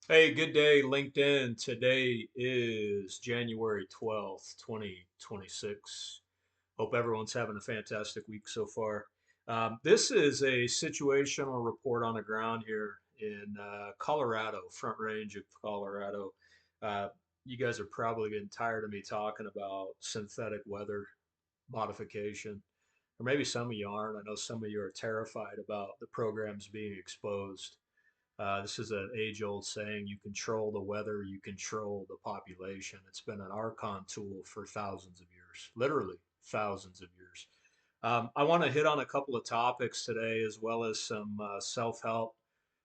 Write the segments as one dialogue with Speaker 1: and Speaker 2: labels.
Speaker 1: Hey, good day, LinkedIn. Today is January 12th, 2026. Hope everyone's having a fantastic week so far. This is a situational report on the ground here in Colorado, Front Range of Colorado. Uh, you guys are probably getting tired of me talking about synthetic weather modification, or maybe some of you aren't. I know some of you are terrified about the programs being exposed. This is an age-old saying: you control the weather, you control the population. It's been an archon tool for thousands of years, literally thousands of years. I want to hit on a couple of topics today, as well as some self-help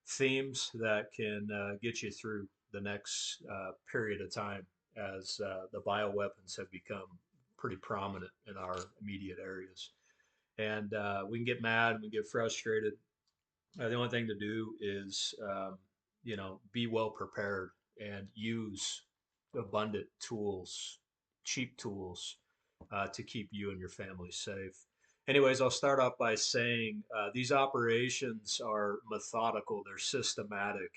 Speaker 1: themes that can get you through the next period of time as the bioweapons have become pretty prominent in our immediate areas. And we can get mad, we can get frustrated. The only thing to do is, be well prepared and use abundant tools, cheap tools, to keep you and your family safe. Anyways, I'll start off by saying these operations are methodical, they're systematic,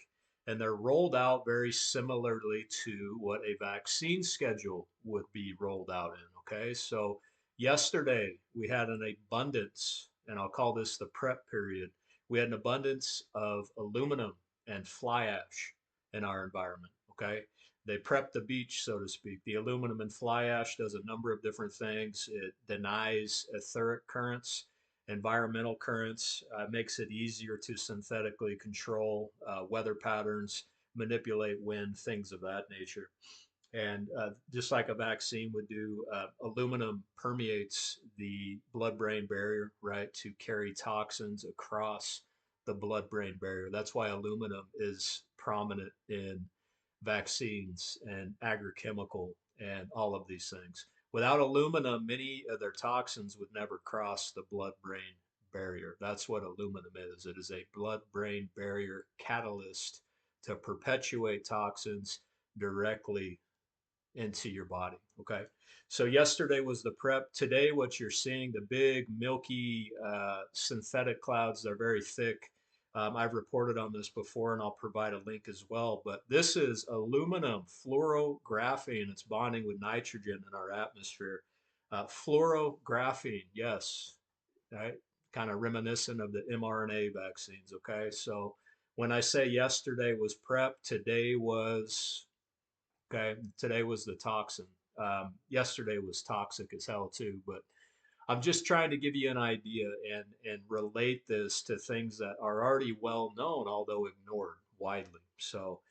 Speaker 1: and they're rolled out very similarly to what a vaccine schedule would be rolled out in. Okay, so yesterday we had an abundance, and I'll call this the prep period. We had an abundance of aluminum and fly ash in our environment. Okay. They prep the beach, so to speak. The aluminum and fly ash does a number of different things. It denies etheric currents, environmental currents, makes it easier to synthetically control weather patterns, manipulate wind, things of that nature. And just like a vaccine would do, aluminum permeates the blood brain barrier, right, to carry toxins across the blood brain barrier. That's why aluminum is prominent in vaccines and agrochemical and all of these things. Without aluminum, many of their toxins would never cross the blood brain barrier. That's what aluminum is. It is a blood brain barrier catalyst to perpetuate toxins directly into your body. Okay. So yesterday was the prep. Today, what you're seeing, the big, milky, synthetic clouds, they're very thick. I've reported on this before, and I'll provide a link as well. But this is aluminum fluorographene. It's bonding with nitrogen in our atmosphere. Fluorographene, yes, right? Kind of reminiscent of the mRNA vaccines. Okay. So when I say yesterday was prep, today was Okay, today was the toxin. Yesterday was toxic as hell too, but I'm just trying to give you an idea and relate this to things that are already well known, although ignored widely. So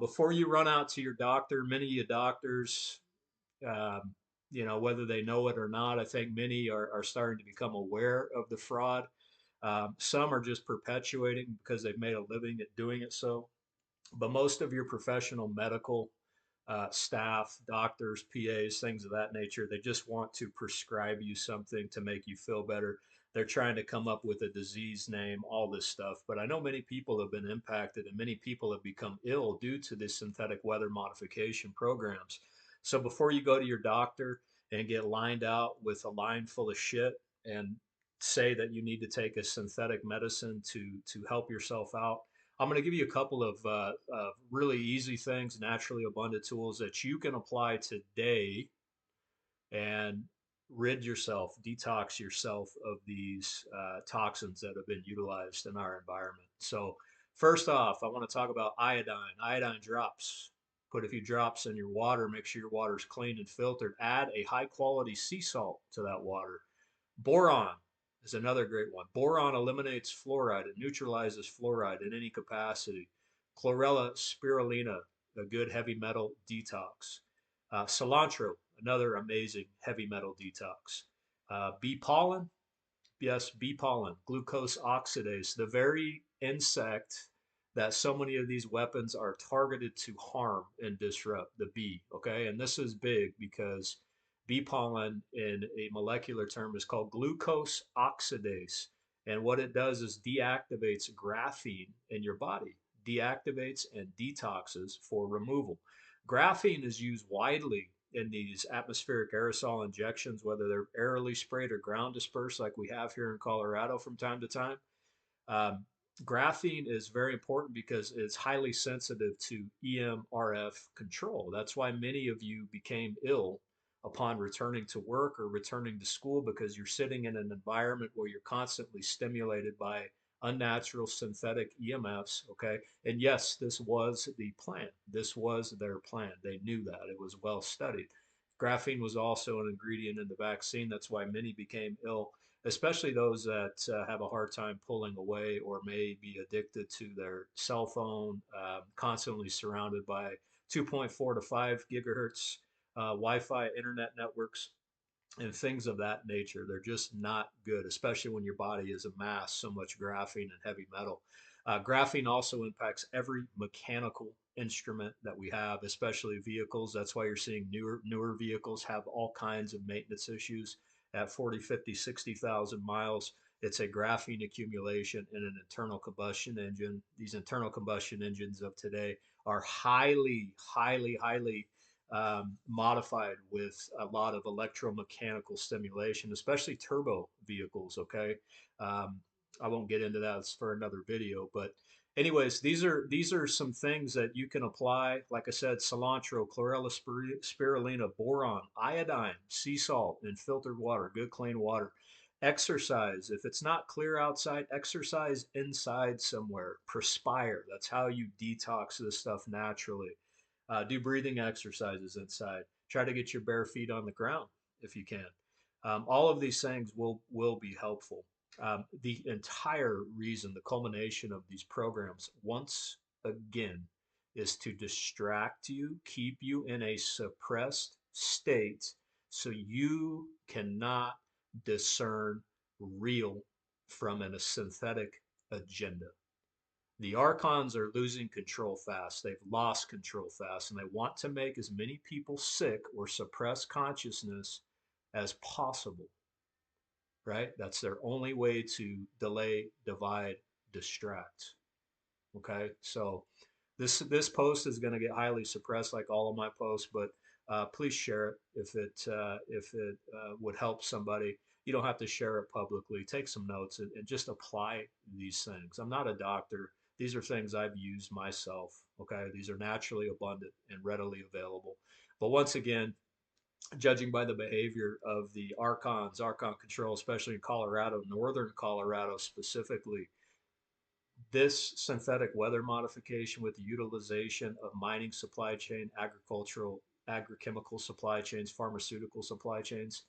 Speaker 1: before you run out to your doctor, many of you doctors, um, whether they know it or not, I think many are starting to become aware of the fraud. Some are just perpetuating because they've made a living at doing it so. But most of your professional medical staff, doctors, PAs, things of that nature. They just want to prescribe you something to make you feel better. They're trying to come up with a disease name, all this stuff. But I know many people have been impacted and many people have become ill due to the synthetic weather modification programs. So before you go to your doctor and get lined out with a line full of shit and say that you need to take a synthetic medicine to help yourself out, I'm going to give you a couple of really easy things, naturally abundant tools that you can apply today and rid yourself, detox yourself of these toxins that have been utilized in our environment. So, first off, I want to talk about iodine. Iodine drops. Put a few drops in your water. Make sure your water is clean and filtered. Add a high quality sea salt to that water. Boron is another great one. Boron eliminates fluoride. It neutralizes fluoride in any capacity. Chlorella spirulina, a good heavy metal detox. Cilantro, another amazing heavy metal detox. Bee pollen, yes, bee pollen, glucose oxidase, the very insect that so many of these weapons are targeted to harm and disrupt, the bee. Okay. And this is big because bee pollen in a molecular term is called glucose oxidase. And what it does is deactivates graphene in your body, deactivates and detoxes for removal. Graphene is used widely in these atmospheric aerosol injections, whether they're aerially sprayed or ground dispersed, like we have here in Colorado from time to time. Um, Graphene is very important because it's highly sensitive to EMRF control. That's why many of you became ill upon returning to work or returning to school because you're sitting in an environment where you're constantly stimulated by unnatural synthetic EMFs. Okay. And yes, this was the plan. This was their plan. They knew that. It was well studied. Graphene was also an ingredient in the vaccine. That's why many became ill, especially those that have a hard time pulling away or may be addicted to their cell phone, constantly surrounded by 2.4 to 5 gigahertz Wi-Fi internet networks and things of that nature. They're just not good, especially when your body has amassed so much graphene and heavy metal. Graphene also impacts every mechanical instrument that we have, especially vehicles. That's why you're seeing newer vehicles have all kinds of maintenance issues at 40, 50, 60,000 miles. It's a graphene accumulation in an internal combustion engine. These internal combustion engines of today are highly modified with a lot of electromechanical stimulation, especially turbo vehicles. Okay, um, I won't get into that for another video, but anyways, these are some things that you can apply. Like I said, cilantro, chlorella spirulina, boron, iodine, sea salt, and filtered water, good clean water. Exercise. If it's not clear outside, exercise inside somewhere. Perspire. That's how you detox this stuff naturally. Do breathing exercises inside. Try to get your bare feet on the ground if you can. All of these things will be helpful. The entire reason, the culmination of these programs, once again, is to distract you, keep you in a suppressed state, so you cannot discern real from a synthetic agenda. The archons are losing control fast. They've lost control fast, and they want to make as many people sick or suppress consciousness as possible, right? That's their only way to delay, divide, distract. Okay, so this post is going to get highly suppressed, like all of my posts, but please share it if it would help somebody. You don't have to share it publicly. Take some notes and just apply these things. I'm not a doctor. These are things I've used myself. Okay, these are naturally abundant and readily available. But once again, judging by the behavior of the archons, archon control, especially in Colorado, northern Colorado specifically, this synthetic weather modification with the utilization of mining supply chain, agricultural, agrochemical supply chains, pharmaceutical supply chains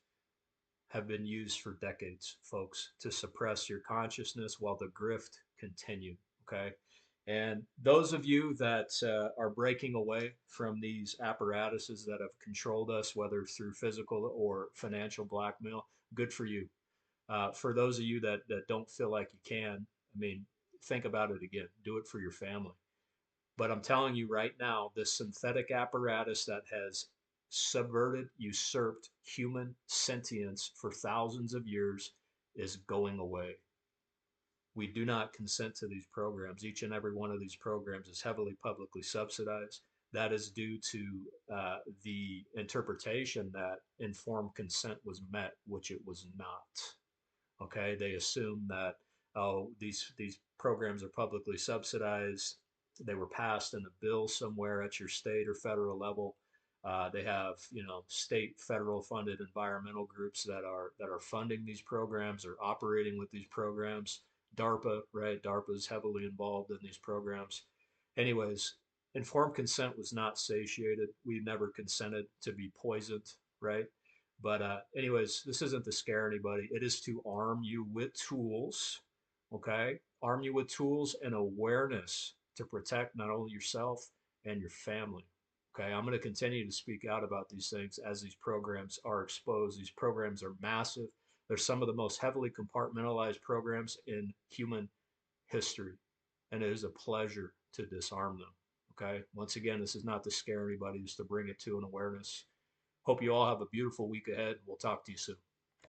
Speaker 1: have been used for decades, folks, to suppress your consciousness while the grift continued. Okay. And those of you that are breaking away from these apparatuses that have controlled us, whether through physical or financial blackmail, good for you. For those of you that don't feel like you can, I mean, think about it again. Do it for your family. But I'm telling you right now, this synthetic apparatus that has subverted, usurped human sentience for thousands of years is going away. We do not consent to these programs. Each and every one of these programs is heavily publicly subsidized. That is due to the interpretation that informed consent was met, which it was not. Okay, they assume that, oh, these programs are publicly subsidized. They were passed in a bill somewhere at your state or federal level. They have, state, federal funded environmental groups that are funding these programs or operating with these programs. DARPA, right? DARPA is heavily involved in these programs. Anyways, informed consent was not satiated. We never consented to be poisoned, right? But anyways, this isn't to scare anybody. It is to arm you with tools, okay? Arm you with tools and awareness to protect not only yourself and your family. Okay, I'm going to continue to speak out about these things as these programs are exposed. These programs are massive. They're some of the most heavily compartmentalized programs in human history, and it is a pleasure to disarm them. Okay, once again, this is not to scare anybody, just to bring it to an awareness. Hope you all have a beautiful week ahead. We'll talk to you soon.